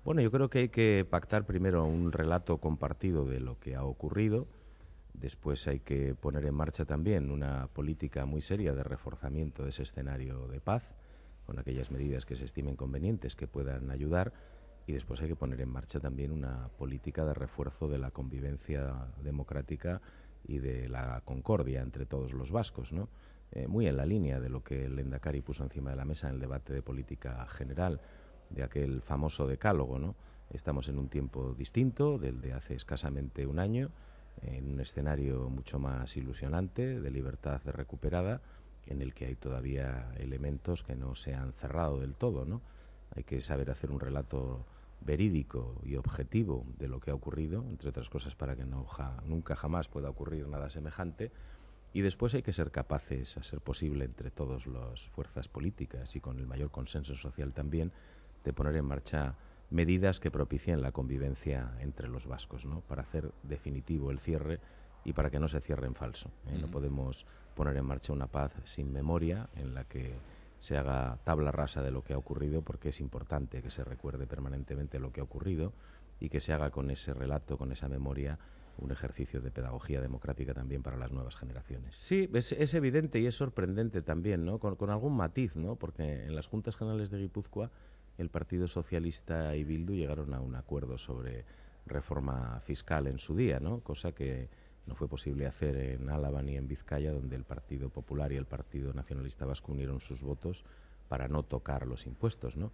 Bueno, yo creo que hay que pactar primero un relato compartido de lo que ha ocurrido. Después hay que poner en marcha también una política muy seria de reforzamiento de ese escenario de paz, con aquellas medidas que se estimen convenientes que puedan ayudar. Y después hay que poner en marcha también una política de refuerzo de la convivencia democrática y de la concordia entre todos los vascos, ¿no? Muy en la línea de lo que el Lehendakari puso encima de la mesa en el debate de política general, de aquel famoso decálogo, ¿no? Estamos en un tiempo distinto del de hace escasamente un año, en un escenario mucho más ilusionante, de libertad recuperada, en el que hay todavía elementos que no se han cerrado del todo, ¿no? Hay que saber hacer un relato verídico y objetivo de lo que ha ocurrido, entre otras cosas para que nunca jamás pueda ocurrir nada semejante. Y después hay que ser capaces, a ser posible, entre todas las fuerzas políticas y con el mayor consenso social también, de poner en marcha medidas que propicien la convivencia entre los vascos, ¿no? Para hacer definitivo el cierre y para que no se cierre en falso. No podemos poner en marcha una paz sin memoria en la que se haga tabla rasa de lo que ha ocurrido, porque es importante que se recuerde permanentemente lo que ha ocurrido y que se haga con ese relato, con esa memoria, un ejercicio de pedagogía democrática también para las nuevas generaciones. Sí, es evidente y es sorprendente también, ¿no? Con algún matiz, ¿no? Porque en las Juntas Generales de Guipúzcoa el Partido Socialista y Bildu llegaron a un acuerdo sobre reforma fiscal en su día, ¿no? Cosa que no fue posible hacer en Álava ni en Vizcaya, donde el Partido Popular y el Partido Nacionalista Vasco unieron sus votos para no tocar los impuestos, ¿no?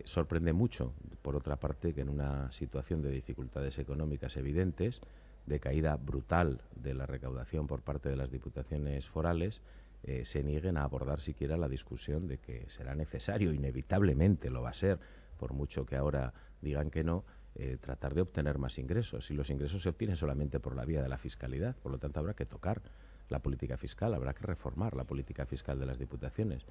Sorprende mucho, por otra parte, que en una situación de dificultades económicas evidentes, de caída brutal de la recaudación por parte de las diputaciones forales, se nieguen a abordar siquiera la discusión de que será necesario, inevitablemente lo va a ser, por mucho que ahora digan que no, tratar de obtener más ingresos. Y los ingresos se obtienen solamente por la vía de la fiscalidad, por lo tanto habrá que tocar la política fiscal, habrá que reformar la política fiscal de las diputaciones.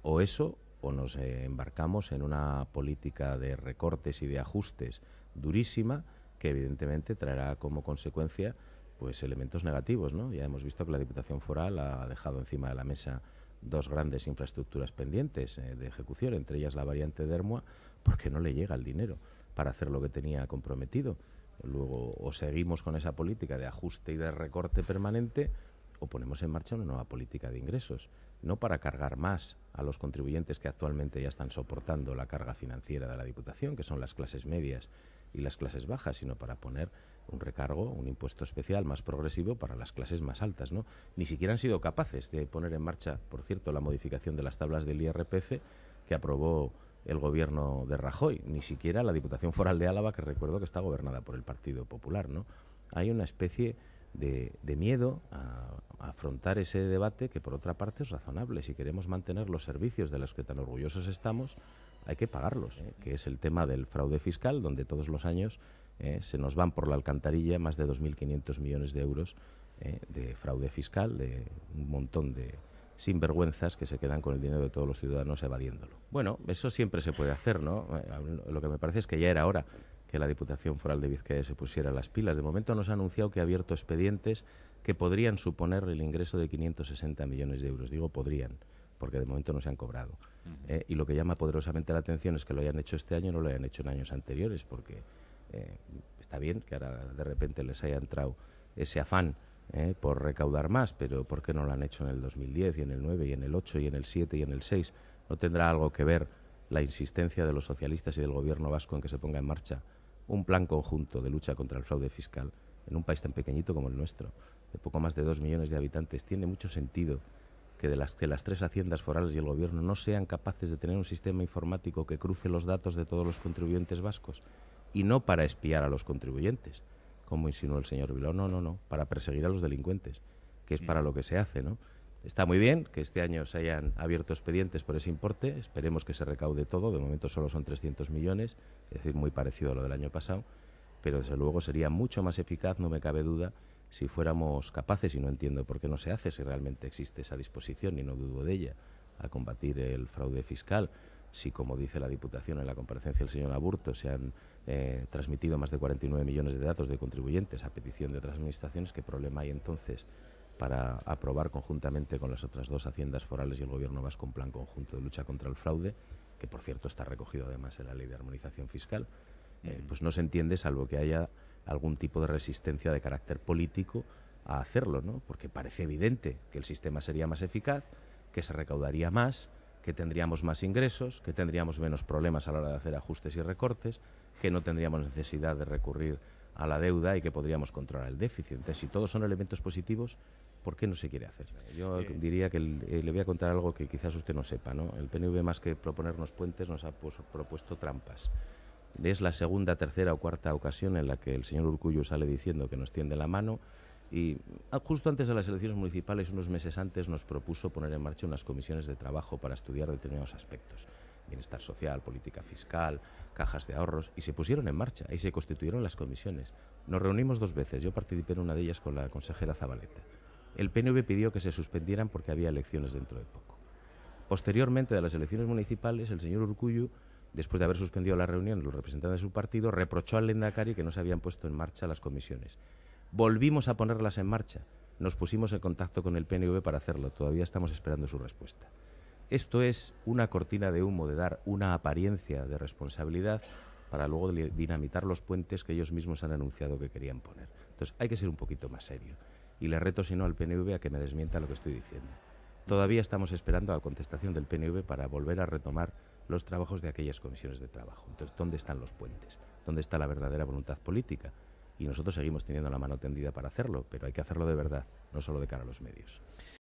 O eso, o nos embarcamos en una política de recortes y de ajustes durísima, que evidentemente traerá como consecuencia pues elementos negativos, ¿no? Ya hemos visto que la Diputación Foral ha dejado encima de la mesa dos grandes infraestructuras pendientes de ejecución, entre ellas la variante de Ermua, porque no le llega el dinero para hacer lo que tenía comprometido. Luego, o seguimos con esa política de ajuste y de recorte permanente, o ponemos en marcha una nueva política de ingresos, no para cargar más a los contribuyentes que actualmente ya están soportando la carga financiera de la Diputación, que son las clases medias y las clases bajas, sino para poner un recargo, un impuesto especial más progresivo para las clases más altas, ¿no? Ni siquiera han sido capaces de poner en marcha, por cierto, la modificación de las tablas del IRPF que aprobó el gobierno de Rajoy, ni siquiera la Diputación Foral de Álava, que recuerdo que está gobernada por el Partido Popular, ¿no? Hay una especie de miedo a afrontar ese debate que, por otra parte, es razonable. Si queremos mantener los servicios de los que tan orgullosos estamos, hay que pagarlos, que es el tema del fraude fiscal, donde todos los años se nos van por la alcantarilla más de 2.500 millones de euros de fraude fiscal, de un montón de sinvergüenzas que se quedan con el dinero de todos los ciudadanos evadiéndolo. Bueno, eso siempre se puede hacer, ¿no? Lo que me parece es que ya era hora que la Diputación Foral de Vizcaya se pusiera las pilas. De momento nos ha anunciado que ha abierto expedientes que podrían suponer el ingreso de 560 millones de euros. Digo podrían, porque de momento no se han cobrado. Y lo que llama poderosamente la atención es que lo hayan hecho este año y no lo hayan hecho en años anteriores, porque está bien que ahora de repente les haya entrado ese afán por recaudar más, pero ¿por qué no lo han hecho en el 2010 y en el 9 y en el 8 y en el 7 y en el 6? ¿No tendrá algo que ver la insistencia de los socialistas y del gobierno vasco en que se ponga en marcha un plan conjunto de lucha contra el fraude fiscal en un país tan pequeñito como el nuestro, de poco más de 2 millones de habitantes? Tiene mucho sentido que las tres haciendas forales y el gobierno no sean capaces de tener un sistema informático que cruce los datos de todos los contribuyentes vascos, y no para espiar a los contribuyentes, como insinuó el señor Bilbao, no, para perseguir a los delincuentes, que es para lo que se hace, ¿no? Está muy bien que este año se hayan abierto expedientes por ese importe, esperemos que se recaude todo, de momento solo son 300 millones, es decir, muy parecido a lo del año pasado, pero desde luego sería mucho más eficaz, no me cabe duda, si fuéramos capaces, y no entiendo por qué no se hace, si realmente existe esa disposición, y no dudo de ella, a combatir el fraude fiscal, si, como dice la Diputación en la comparecencia del señor Aburto, se han transmitido más de 49 millones de datos de contribuyentes a petición de otras administraciones, ¿qué problema hay entonces para aprobar conjuntamente con las otras dos haciendas forales y el gobierno vasco un plan conjunto de lucha contra el fraude, que por cierto está recogido además en la ley de armonización fiscal? pues no se entiende salvo que haya algún tipo de resistencia de carácter político a hacerlo, ¿no? Porque parece evidente que el sistema sería más eficaz, que se recaudaría más, que tendríamos más ingresos, que tendríamos menos problemas a la hora de hacer ajustes y recortes, que no tendríamos necesidad de recurrir a la deuda y que podríamos controlar el déficit. Entonces, si todos son elementos positivos, ¿por qué no se quiere hacer? Yo diría que le voy a contar algo que quizás usted no sepa, ¿no? El PNV, más que proponernos puentes, nos ha propuesto trampas. Es la segunda, tercera o cuarta ocasión en la que el señor Urkullu sale diciendo que nos tiende la mano y justo antes de las elecciones municipales, unos meses antes, nos propuso poner en marcha unas comisiones de trabajo para estudiar determinados aspectos. Bienestar social, política fiscal, cajas de ahorros, y se pusieron en marcha y se constituyeron las comisiones. Nos reunimos 2 veces, yo participé en una de ellas con la consejera Zabaleta. El PNV pidió que se suspendieran porque había elecciones dentro de poco. Posteriormente de las elecciones municipales, el señor Urkullu, después de haber suspendido la reunión, los representantes de su partido, reprochó al Lehendakari que no se habían puesto en marcha las comisiones. Volvimos a ponerlas en marcha, nos pusimos en contacto con el PNV para hacerlo, todavía estamos esperando su respuesta. Esto es una cortina de humo de dar una apariencia de responsabilidad para luego dinamitar los puentes que ellos mismos han anunciado que querían poner. Entonces hay que ser un poquito más serio. Y le reto, si no, al PNV a que me desmienta lo que estoy diciendo. Todavía estamos esperando la contestación del PNV para volver a retomar los trabajos de aquellas comisiones de trabajo. Entonces, ¿dónde están los puentes? ¿Dónde está la verdadera voluntad política? Y nosotros seguimos teniendo la mano tendida para hacerlo, pero hay que hacerlo de verdad, no solo de cara a los medios.